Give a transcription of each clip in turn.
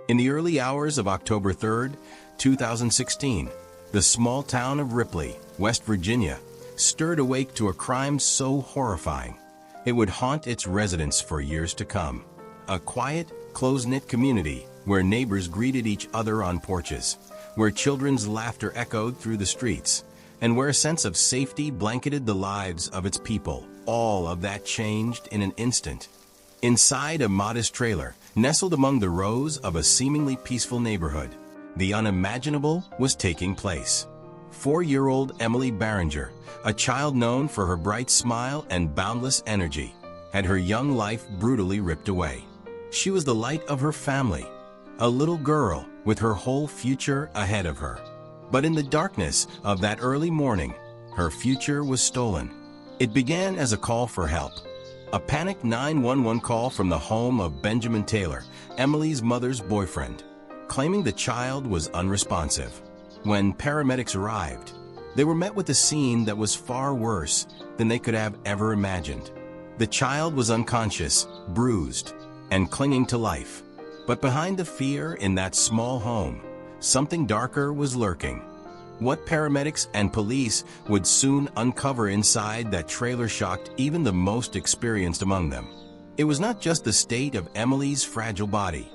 In the early hours of October 3rd, 2016, the small town of Ripley, West Virginia, stirred awake to a crime so horrifying it would haunt its residents for years to come. A quiet, close-knit community where neighbors greeted each other on porches, where children's laughter echoed through the streets, and where a sense of safety blanketed the lives of its people. All of that changed in an instant. Inside a modest trailer, nestled among the rows of a seemingly peaceful neighborhood, the unimaginable was taking place. 4-year-old Emily Barringer, a child known for her bright smile and boundless energy, had her young life brutally ripped away. She was the light of her family, a little girl with her whole future ahead of her. But in the darkness of that early morning, her future was stolen. It began as a call for help. A panicked 911 call from the home of Benjamin Taylor, Emily's mother's boyfriend, claiming the child was unresponsive. When paramedics arrived, they were met with a scene that was far worse than they could have ever imagined. The child was unconscious, bruised, and clinging to life. But behind the fear in that small home, something darker was lurking. What paramedics and police would soon uncover inside that trailer shocked even the most experienced among them. It was not just the state of Emily's fragile body.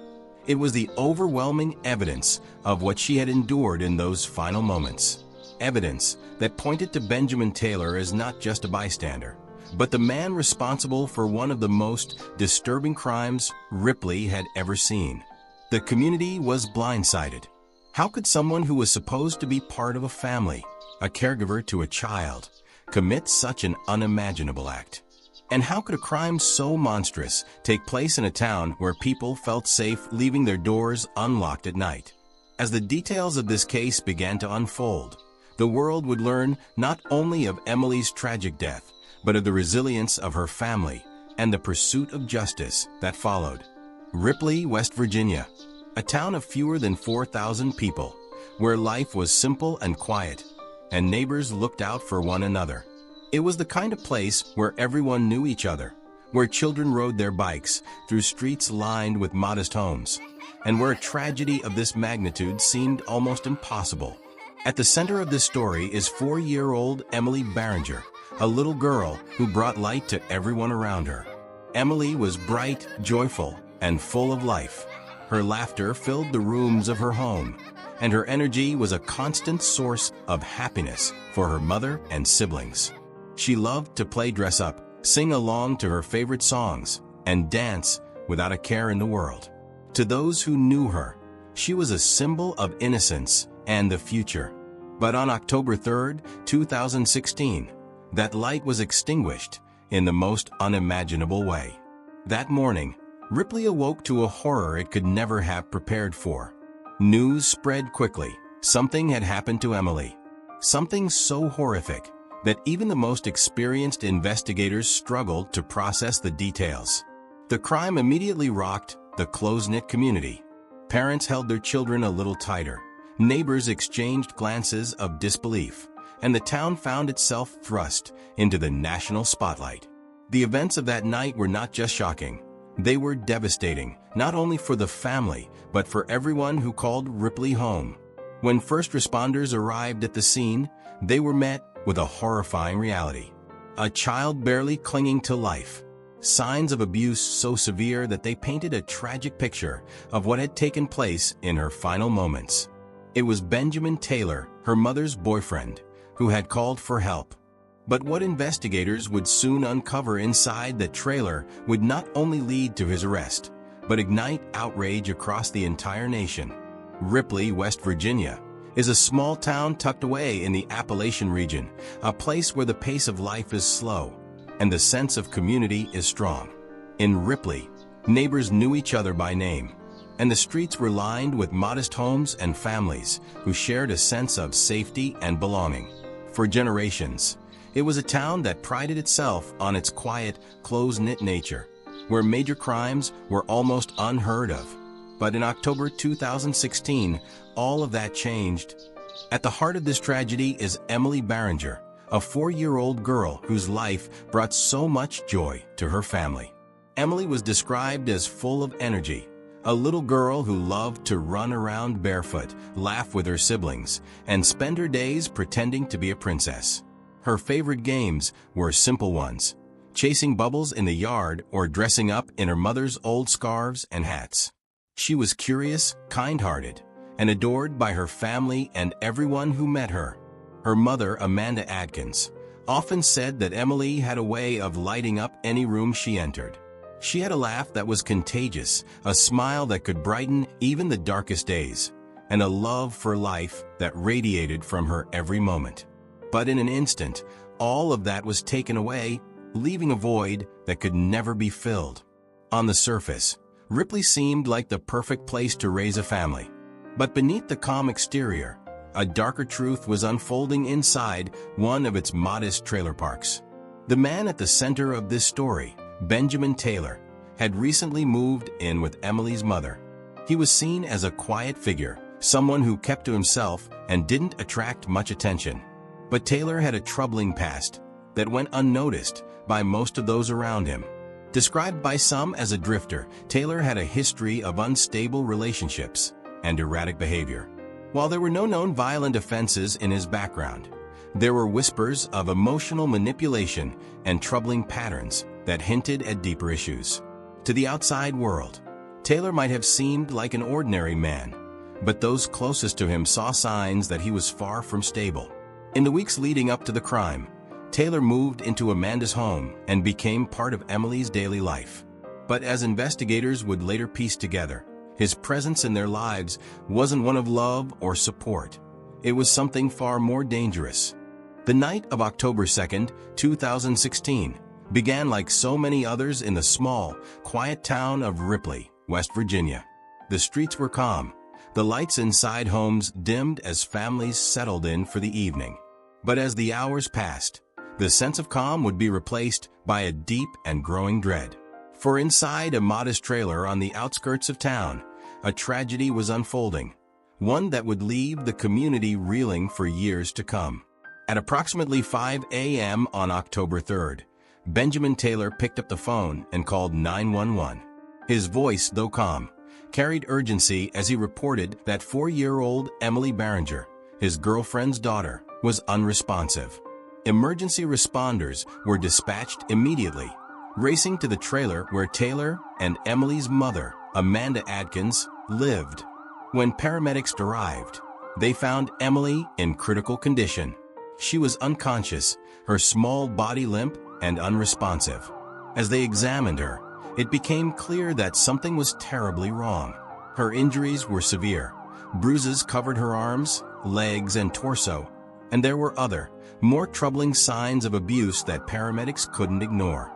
It was the overwhelming evidence of what she had endured in those final moments. Evidence that pointed to Benjamin Taylor as not just a bystander, but the man responsible for one of the most disturbing crimes Ripley had ever seen. The community was blindsided. How could someone who was supposed to be part of a family, a caregiver to a child, commit such an unimaginable act? And how could a crime so monstrous take place in a town where people felt safe leaving their doors unlocked at night? As the details of this case began to unfold, the world would learn not only of Emily's tragic death, but of the resilience of her family and the pursuit of justice that followed. Ripley, West Virginia, a town of fewer than 4,000 people, where life was simple and quiet, and neighbors looked out for one another. It was the kind of place where everyone knew each other, where children rode their bikes through streets lined with modest homes, and where a tragedy of this magnitude seemed almost impossible. At the center of this story is 4-year-old Emily Barringer, a little girl who brought light to everyone around her. Emily was bright, joyful, and full of life. Her laughter filled the rooms of her home, and her energy was a constant source of happiness for her mother and siblings. She loved to play dress-up, sing along to her favorite songs, and dance without a care in the world. To those who knew her, she was a symbol of innocence and the future. But on October 3rd, 2016, that light was extinguished in the most unimaginable way. That morning, Ripley awoke to a horror it could never have prepared for. News spread quickly. Something had happened to Emily. Something so horrific that even the most experienced investigators struggled to process the details. The crime immediately rocked the close-knit community. Parents held their children a little tighter. Neighbors exchanged glances of disbelief, and the town found itself thrust into the national spotlight. The events of that night were not just shocking. They were devastating, not only for the family, but for everyone who called Ripley home. When first responders arrived at the scene, they were met with a horrifying reality. A child barely clinging to life. Signs of abuse so severe that they painted a tragic picture of what had taken place in her final moments. It was Benjamin Taylor, her mother's boyfriend, who had called for help. But what investigators would soon uncover inside the trailer would not only lead to his arrest, but ignite outrage across the entire nation. Ripley, West Virginia, is a small town tucked away in the Appalachian region, a place where the pace of life is slow and the sense of community is strong. In Ripley, neighbors knew each other by name, and the streets were lined with modest homes and families who shared a sense of safety and belonging. For generations, it was a town that prided itself on its quiet, close-knit nature, where major crimes were almost unheard of. But in October 2016, all of that changed. At the heart of this tragedy is Emily Barringer, a 4-year-old girl whose life brought so much joy to her family. Emily was described as full of energy, a little girl who loved to run around barefoot, laugh with her siblings, and spend her days pretending to be a princess. Her favorite games were simple ones, chasing bubbles in the yard or dressing up in her mother's old scarves and hats. She was curious, kind-hearted, and adored by her family and everyone who met her. Her mother, Amanda Adkins, often said that Emily had a way of lighting up any room she entered. She had a laugh that was contagious, a smile that could brighten even the darkest days, and a love for life that radiated from her every moment. But in an instant, all of that was taken away, leaving a void that could never be filled. On the surface, Ripley seemed like the perfect place to raise a family. But beneath the calm exterior, a darker truth was unfolding inside one of its modest trailer parks. The man at the center of this story, Benjamin Taylor, had recently moved in with Emily's mother. He was seen as a quiet figure, someone who kept to himself and didn't attract much attention. But Taylor had a troubling past that went unnoticed by most of those around him. Described by some as a drifter, Taylor had a history of unstable relationships and erratic behavior. While there were no known violent offenses in his background, there were whispers of emotional manipulation and troubling patterns that hinted at deeper issues. To the outside world, Taylor might have seemed like an ordinary man, but those closest to him saw signs that he was far from stable. In the weeks leading up to the crime, Taylor moved into Amanda's home and became part of Emily's daily life. But as investigators would later piece together, his presence in their lives wasn't one of love or support. It was something far more dangerous. The night of October 2nd, 2016, began like so many others in the small, quiet town of Ripley, West Virginia. The streets were calm, the lights inside homes dimmed as families settled in for the evening. But as the hours passed, the sense of calm would be replaced by a deep and growing dread. For inside a modest trailer on the outskirts of town, a tragedy was unfolding, one that would leave the community reeling for years to come. At approximately 5 a.m. on October 3rd, Benjamin Taylor picked up the phone and called 911. His voice, though calm, carried urgency as he reported that 4-year-old Emily Barringer, his girlfriend's daughter, was unresponsive. Emergency responders were dispatched immediately, racing to the trailer where Taylor and Emily's mother, Amanda Adkins, lived. When paramedics arrived, they found Emily in critical condition. She was unconscious, her small body limp and unresponsive. As they examined her, it became clear that something was terribly wrong. Her injuries were severe. Bruises covered her arms, legs, and torso, and there were other, more troubling signs of abuse that paramedics couldn't ignore.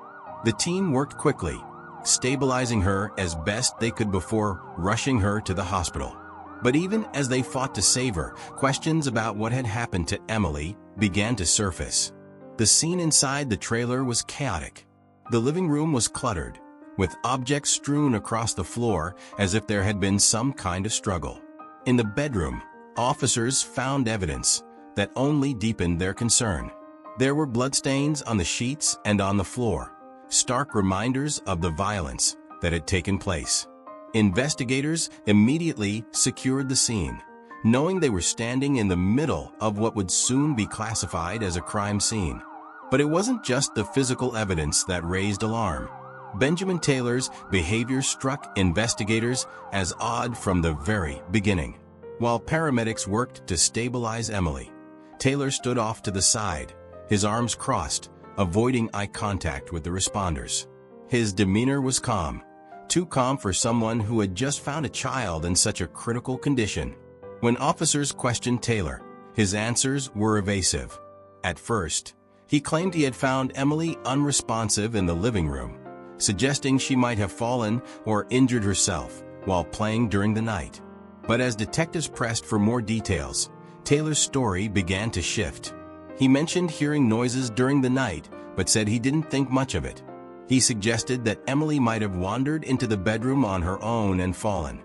The team worked quickly, stabilizing her as best they could before rushing her to the hospital. But even as they fought to save her, questions about what had happened to Emily began to surface. The scene inside the trailer was chaotic. The living room was cluttered, with objects strewn across the floor as if there had been some kind of struggle. In the bedroom, officers found evidence that only deepened their concern. There were bloodstains on the sheets and on the floor, stark reminders of the violence that had taken place. Investigators immediately secured the scene, knowing they were standing in the middle of what would soon be classified as a crime scene. But it wasn't just the physical evidence that raised alarm. Benjamin Taylor's behavior struck investigators as odd from the very beginning. While paramedics worked to stabilize Emily, Taylor stood off to the side, his arms crossed, avoiding eye contact with the responders. His demeanor was calm, too calm for someone who had just found a child in such a critical condition. When officers questioned Taylor, his answers were evasive. At first, he claimed he had found Emily unresponsive in the living room, suggesting she might have fallen or injured herself while playing during the night. But as detectives pressed for more details, Taylor's story began to shift. He mentioned hearing noises during the night, but said he didn't think much of it. He suggested that Emily might have wandered into the bedroom on her own and fallen.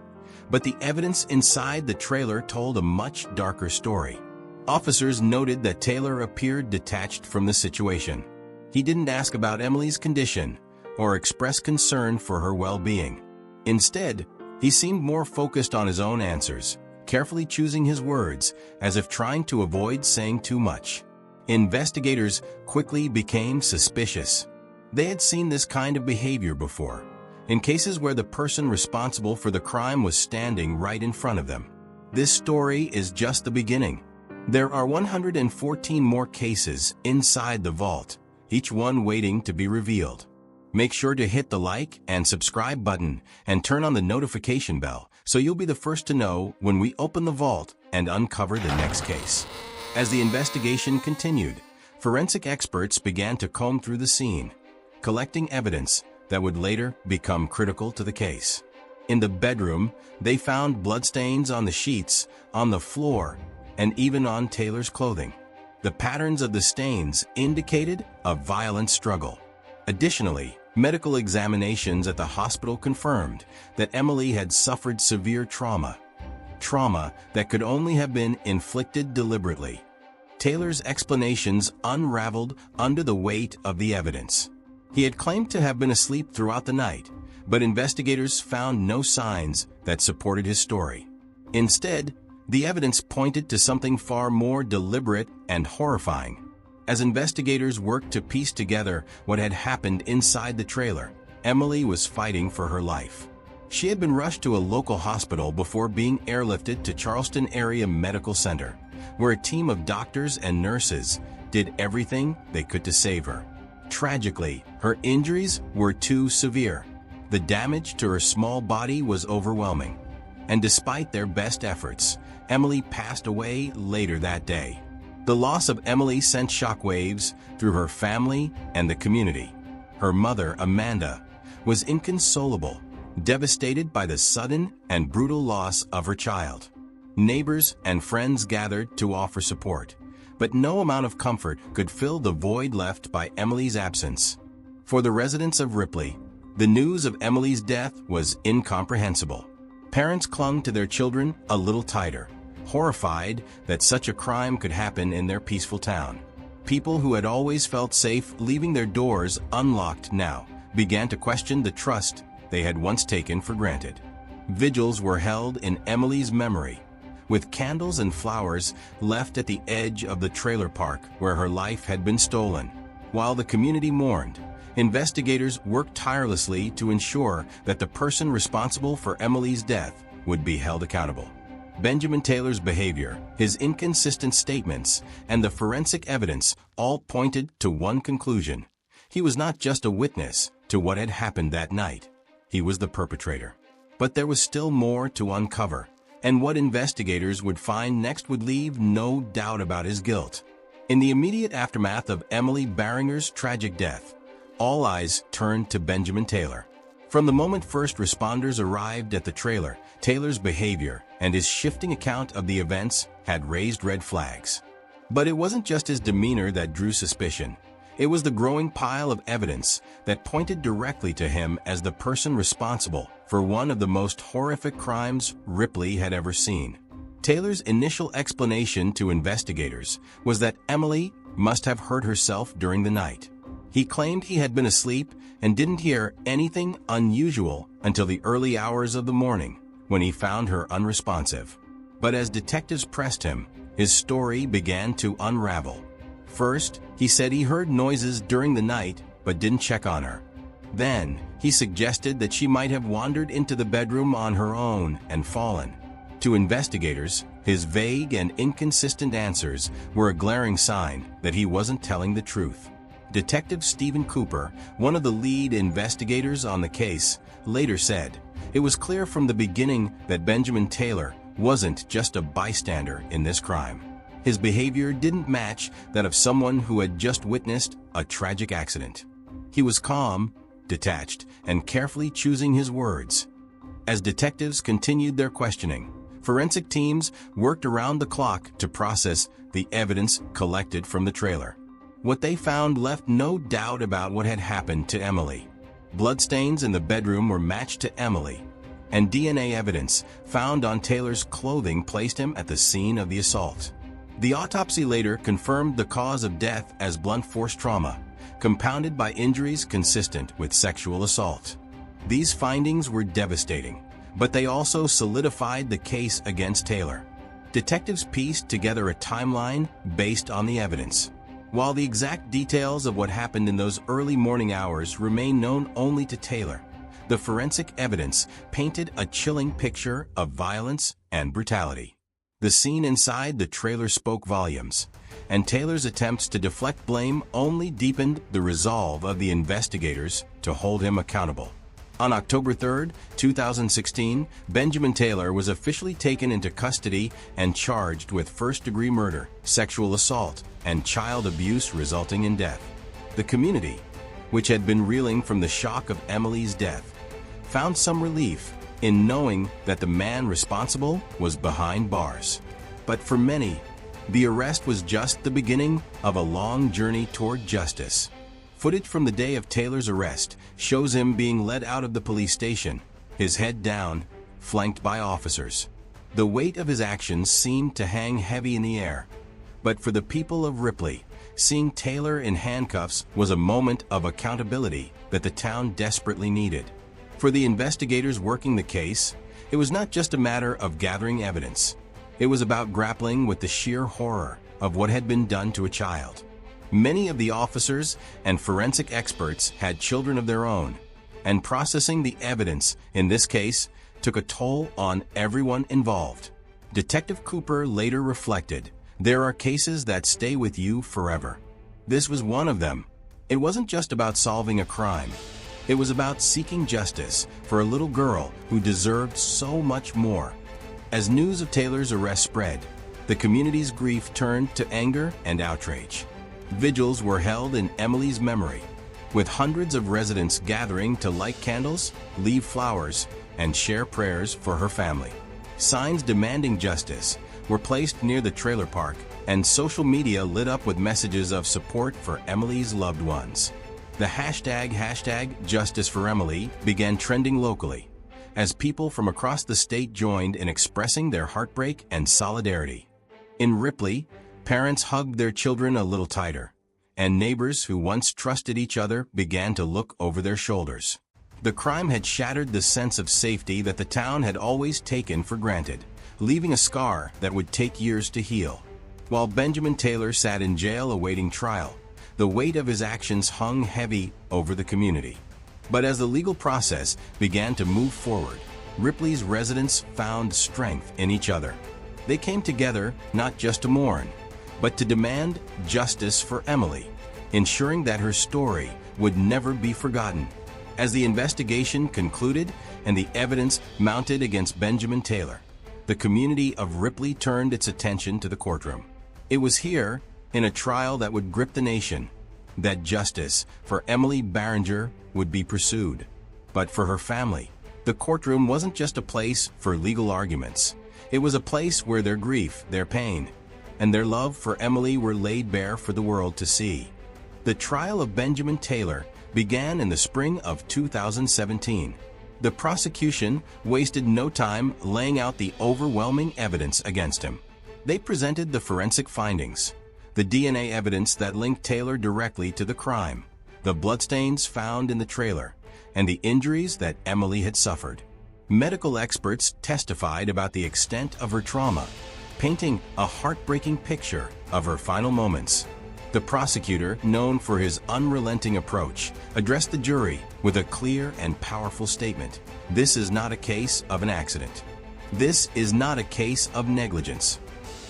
But the evidence inside the trailer told a much darker story. Officers noted that Taylor appeared detached from the situation. He didn't ask about Emily's condition or express concern for her well-being. Instead, He seemed more focused on his own answers, carefully choosing his words as if trying to avoid saying too much. Investigators quickly became suspicious. They had seen this kind of behavior before, in cases where the person responsible for the crime was standing right in front of them. This story is just the beginning. There are 114 more cases inside the vault, each one waiting to be revealed. Make sure to hit the like and subscribe button and turn on the notification bell so you'll be the first to know when we open the vault and uncover the next case. As the investigation continued, forensic experts began to comb through the scene, collecting evidence that would later become critical to the case. In the bedroom, they found bloodstains on the sheets, on the floor, and even on Taylor's clothing. The patterns of the stains indicated a violent struggle. Additionally, medical examinations at the hospital confirmed that Emily had suffered severe trauma that could only have been inflicted deliberately. Taylor's explanations unraveled under the weight of the evidence. He had claimed to have been asleep throughout the night, but investigators found no signs that supported his story. Instead, the evidence pointed to something far more deliberate and horrifying. As investigators worked to piece together what had happened inside the trailer, Emily was fighting for her life. She had been rushed to a local hospital before being airlifted to Charleston Area Medical Center, where a team of doctors and nurses did everything they could to save her. Tragically, her injuries were too severe. The damage to her small body was overwhelming. And despite their best efforts, Emily passed away later that day. The loss of Emily sent shockwaves through her family and the community. Her mother, Amanda, was inconsolable, devastated by the sudden and brutal loss of her child. Neighbors and friends gathered to offer support, but no amount of comfort could fill the void left by Emily's absence. For the residents of Ripley, the news of Emily's death was incomprehensible. Parents clung to their children a little tighter, horrified that such a crime could happen in their peaceful town. People who had always felt safe leaving their doors unlocked now began to question the trust they had once taken for granted. Vigils were held in Emily's memory, with candles and flowers left at the edge of the trailer park where her life had been stolen. While the community mourned, investigators worked tirelessly to ensure that the person responsible for Emily's death would be held accountable. Benjamin Taylor's behavior, his inconsistent statements, and the forensic evidence all pointed to one conclusion. He was not just a witness to what had happened that night. He was the perpetrator. But there was still more to uncover, and what investigators would find next would leave no doubt about his guilt. In the immediate aftermath of Emily Barringer's tragic death, all eyes turned to Benjamin Taylor. From the moment first responders arrived at the trailer, Taylor's behavior and his shifting account of the events had raised red flags. But it wasn't just his demeanor that drew suspicion. It was the growing pile of evidence that pointed directly to him as the person responsible for one of the most horrific crimes Ripley had ever seen. Taylor's initial explanation to investigators was that Emily must have hurt herself during the night. He claimed he had been asleep and didn't hear anything unusual until the early hours of the morning, when he found her unresponsive. But as detectives pressed him, his story began to unravel. First, he said he heard noises during the night but didn't check on her. Then, he suggested that she might have wandered into the bedroom on her own and fallen. To investigators, his vague and inconsistent answers were a glaring sign that he wasn't telling the truth. Detective Stephen Cooper, one of the lead investigators on the case, later said, "It was clear from the beginning that Benjamin Taylor wasn't just a bystander in this crime. His behavior didn't match that of someone who had just witnessed a tragic accident. He was calm, detached, and carefully choosing his words." As detectives continued their questioning, forensic teams worked around the clock to process the evidence collected from the trailer. What they found left no doubt about what had happened to Emily. Bloodstains in the bedroom were matched to Emily, and DNA evidence found on Taylor's clothing placed him at the scene of the assault. The autopsy later confirmed the cause of death as blunt force trauma, compounded by injuries consistent with sexual assault. These findings were devastating, but they also solidified the case against Taylor. Detectives pieced together a timeline based on the evidence. While the exact details of what happened in those early morning hours remain known only to Taylor, the forensic evidence painted a chilling picture of violence and brutality. The scene inside the trailer spoke volumes, and Taylor's attempts to deflect blame only deepened the resolve of the investigators to hold him accountable. On October 3, 2016, Benjamin Taylor was officially taken into custody and charged with first-degree murder, sexual assault, and child abuse resulting in death. The community, which had been reeling from the shock of Emily's death, found some relief in knowing that the man responsible was behind bars. But for many, the arrest was just the beginning of a long journey toward justice. Footage from the day of Taylor's arrest shows him being led out of the police station, his head down, flanked by officers. The weight of his actions seemed to hang heavy in the air. But for the people of Ripley, seeing Taylor in handcuffs was a moment of accountability that the town desperately needed. For the investigators working the case, it was not just a matter of gathering evidence. It was about grappling with the sheer horror of what had been done to a child. Many of the officers and forensic experts had children of their own, and processing the evidence in this case took a toll on everyone involved. Detective Cooper later reflected, "There are cases that stay with you forever." This was one of them. It wasn't just about solving a crime. It was about seeking justice for a little girl who deserved so much more. As news of Taylor's arrest spread, the community's grief turned to anger and outrage. Vigils were held in Emily's memory, with hundreds of residents gathering to light candles, leave flowers, and share prayers for her family. Signs demanding justice were placed near the trailer park, and social media lit up with messages of support for Emily's loved ones. The hashtag #JusticeForEmily began trending locally, as people from across the state joined in expressing their heartbreak and solidarity. In Ripley, parents hugged their children a little tighter, and neighbors who once trusted each other began to look over their shoulders. The crime had shattered the sense of safety that the town had always taken for granted, leaving a scar that would take years to heal. While Benjamin Taylor sat in jail awaiting trial, the weight of his actions hung heavy over the community. But as the legal process began to move forward, Ripley's residents found strength in each other. They came together not just to mourn, but to demand justice for Emily, ensuring that her story would never be forgotten. As the investigation concluded and the evidence mounted against Benjamin Taylor, the community of Ripley turned its attention to the courtroom. It was here, in a trial that would grip the nation, that justice for Emily Barringer would be pursued. But for her family, the courtroom wasn't just a place for legal arguments. It was a place where their grief, their pain, and their love for Emily were laid bare for the world to see. The trial of Benjamin Taylor began in the spring of 2017. The prosecution wasted no time laying out the overwhelming evidence against him. They presented the forensic findings, the DNA evidence that linked Taylor directly to the crime, the bloodstains found in the trailer, and the injuries that Emily had suffered. Medical experts testified about the extent of her trauma, painting a heartbreaking picture of her final moments. The prosecutor, known for his unrelenting approach, addressed the jury with a clear and powerful statement. This is not a case of an accident. This is not a case of negligence.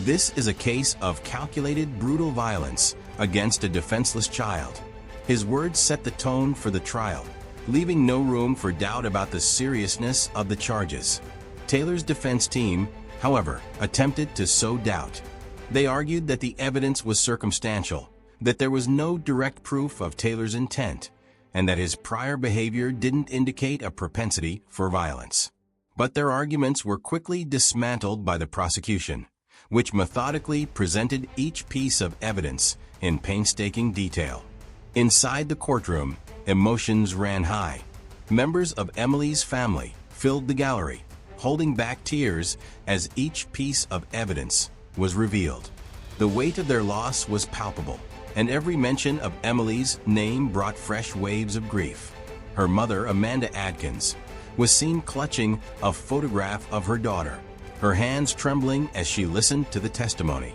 This is a case of calculated, brutal violence against a defenseless child. His words set the tone for the trial, leaving no room for doubt about the seriousness of the charges. Taylor's defense team, however, attempted to sow doubt. They argued that the evidence was circumstantial, that there was no direct proof of Taylor's intent, and that his prior behavior didn't indicate a propensity for violence. But their arguments were quickly dismantled by the prosecution, which methodically presented each piece of evidence in painstaking detail. Inside the courtroom, emotions ran high. Members of Emily's family filled the gallery, holding back tears as each piece of evidence was revealed. The weight of their loss was palpable, and every mention of Emily's name brought fresh waves of grief. Her mother, Amanda Adkins, was seen clutching a photograph of her daughter, her hands trembling as she listened to the testimony.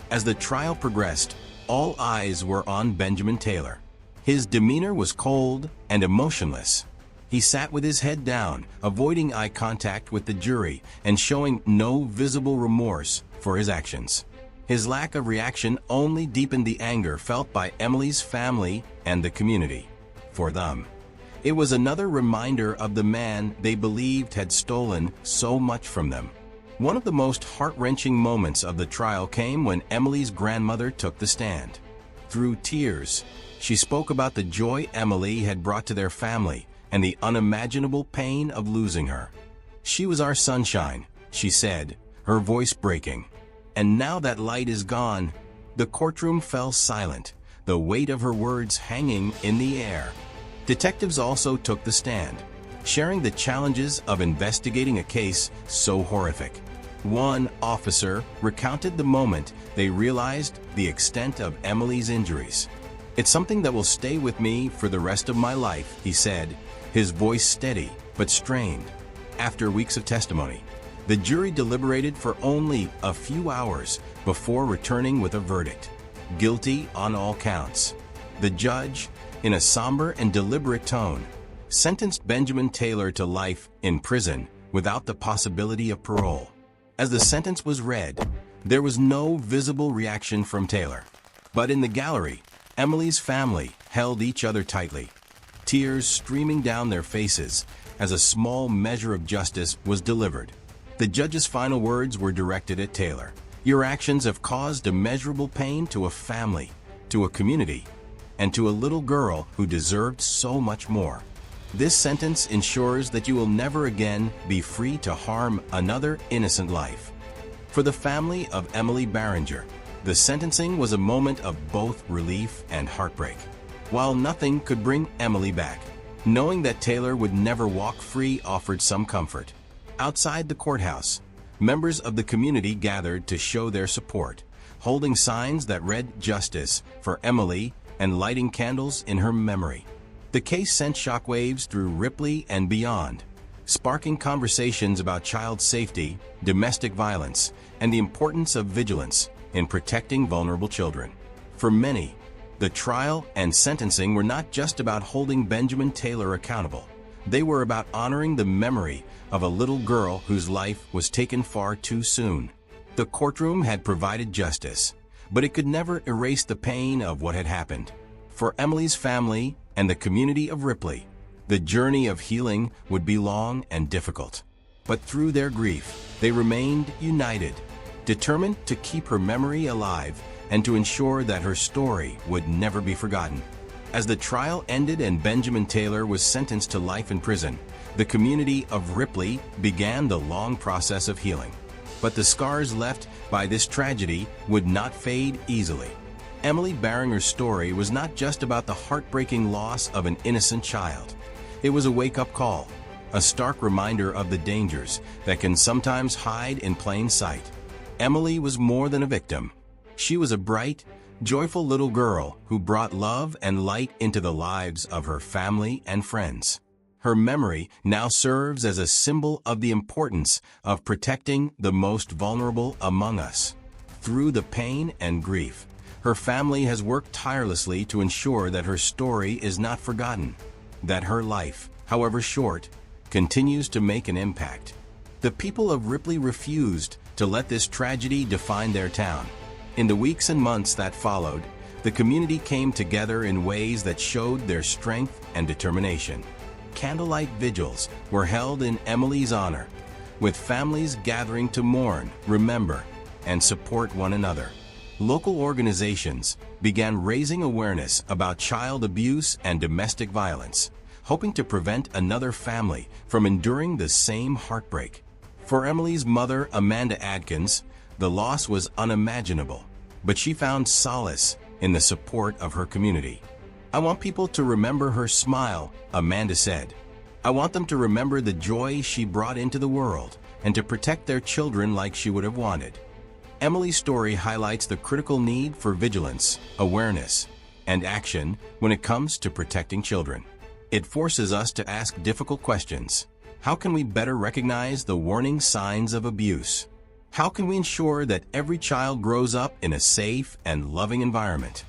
As the trial progressed, all eyes were on Benjamin Taylor. His demeanor was cold and emotionless. He sat with his head down, avoiding eye contact with the jury and showing no visible remorse for his actions. His lack of reaction only deepened the anger felt by Emily's family and the community. For them, it was another reminder of the man they believed had stolen so much from them. One of the most heart-wrenching moments of the trial came when Emily's grandmother took the stand. Through tears, she spoke about the joy Emily had brought to their family and the unimaginable pain of losing her. "She was our sunshine," she said, her voice breaking. "And now that light is gone." The courtroom fell silent, the weight of her words hanging in the air. Detectives also took the stand, sharing the challenges of investigating a case so horrific. One officer recounted the moment they realized the extent of Emily's injuries. "It's something that will stay with me for the rest of my life," he said, his voice steady but strained. After weeks of testimony, the jury deliberated for only a few hours before returning with a verdict: guilty on all counts. The judge, in a somber and deliberate tone, sentenced Benjamin Taylor to life in prison without the possibility of parole. As the sentence was read, there was no visible reaction from Taylor. But in the gallery, Emily's family held each other tightly, tears streaming down their faces as a small measure of justice was delivered. The judge's final words were directed at Taylor. "Your actions have caused immeasurable pain to a family, to a community, and to a little girl who deserved so much more. This sentence ensures that you will never again be free to harm another innocent life." For the family of Emily Barringer, the sentencing was a moment of both relief and heartbreak. While nothing could bring Emily back, knowing that Taylor would never walk free offered some comfort. Outside the courthouse, members of the community gathered to show their support, holding signs that read "Justice for Emily" and lighting candles in her memory. The case sent shockwaves through Ripley and beyond, sparking conversations about child safety, domestic violence, and the importance of vigilance in protecting vulnerable children. For many, the trial and sentencing were not just about holding Benjamin Taylor accountable. They were about honoring the memory of a little girl whose life was taken far too soon. The courtroom had provided justice, but it could never erase the pain of what had happened. For Emily's family and the community of Ripley, the journey of healing would be long and difficult. But through their grief, they remained united, determined to keep her memory alive and to ensure that her story would never be forgotten. As the trial ended and Benjamin Taylor was sentenced to life in prison, the community of Ripley began the long process of healing. But the scars left by this tragedy would not fade easily. Emily Barringer's story was not just about the heartbreaking loss of an innocent child. It was a wake-up call, a stark reminder of the dangers that can sometimes hide in plain sight. Emily was more than a victim. She was a bright, joyful little girl who brought love and light into the lives of her family and friends. Her memory now serves as a symbol of the importance of protecting the most vulnerable among us. Through the pain and grief, her family has worked tirelessly to ensure that her story is not forgotten, that her life, however short, continues to make an impact. The people of Ripley refused to let this tragedy define their town. In the weeks and months that followed, the community came together in ways that showed their strength and determination. Candlelight vigils were held in Emily's honor, with families gathering to mourn, remember, and support one another. Local organizations began raising awareness about child abuse and domestic violence, hoping to prevent another family from enduring the same heartbreak. For Emily's mother, Amanda Adkins, the loss was unimaginable, but she found solace in the support of her community. "I want people to remember her smile," Amanda said. "I want them to remember the joy she brought into the world and to protect their children like she would have wanted." Emily's story highlights the critical need for vigilance, awareness, and action when it comes to protecting children. It forces us to ask difficult questions. How can we better recognize the warning signs of abuse? How can we ensure that every child grows up in a safe and loving environment?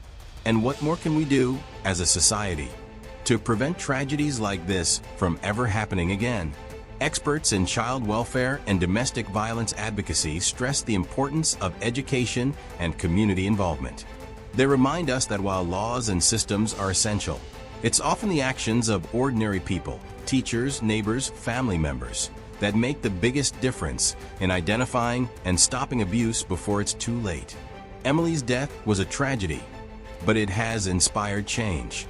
And what more can we do as a society to prevent tragedies like this from ever happening again? Experts in child welfare and domestic violence advocacy stress the importance of education and community involvement. They remind us that while laws and systems are essential, it's often the actions of ordinary people, teachers, neighbors, family members, that make the biggest difference in identifying and stopping abuse before it's too late. Emily's death was a tragedy, but it has inspired change.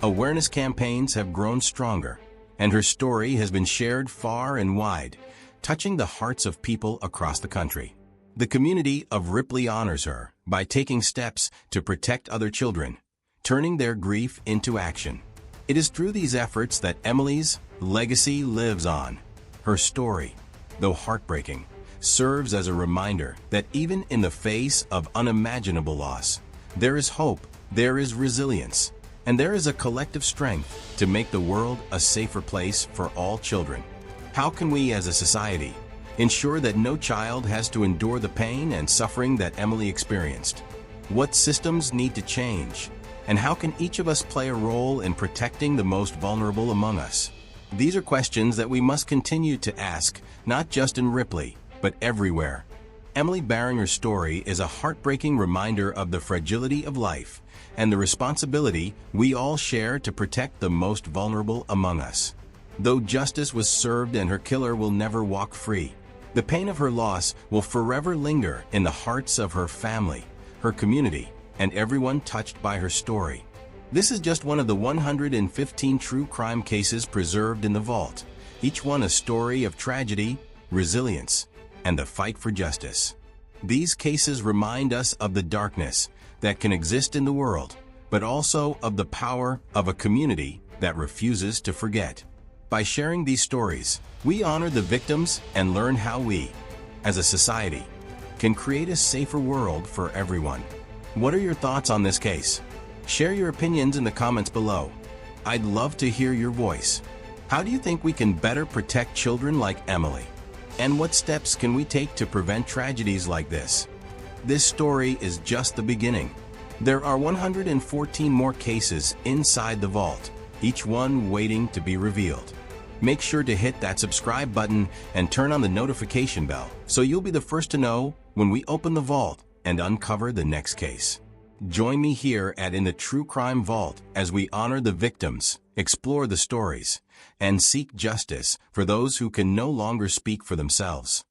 Awareness campaigns have grown stronger, and her story has been shared far and wide, touching the hearts of people across the country. The community of Ripley honors her by taking steps to protect other children, turning their grief into action. It is through these efforts that Emily's legacy lives on. Her story, though heartbreaking, serves as a reminder that even in the face of unimaginable loss, there is hope, there is resilience, and there is a collective strength to make the world a safer place for all children. How can we as a society ensure that no child has to endure the pain and suffering that Emily experienced? What systems need to change? And how can each of us play a role in protecting the most vulnerable among us? These are questions that we must continue to ask, not just in Ripley, but everywhere. Emily Barringer's story is a heartbreaking reminder of the fragility of life and the responsibility we all share to protect the most vulnerable among us. Though justice was served and her killer will never walk free, the pain of her loss will forever linger in the hearts of her family, her community, and everyone touched by her story. This is just one of the 115 true crime cases preserved in the vault, each one a story of tragedy, resilience, and the fight for justice. These cases remind us of the darkness that can exist in the world, but also of the power of a community that refuses to forget. By sharing these stories, we honor the victims and learn how we, as a society, can create a safer world for everyone. What are your thoughts on this case? Share your opinions in the comments below. I'd love to hear your voice. How do you think we can better protect children like Emily? And what steps can we take to prevent tragedies like this? This story is just the beginning. There are 114 more cases inside the vault, each one waiting to be revealed. Make sure to hit that subscribe button and turn on the notification bell so you'll be the first to know when we open the vault and uncover the next case. Join me here at In the True Crime Vault as we honor the victims, explore the stories, and seek justice for those who can no longer speak for themselves.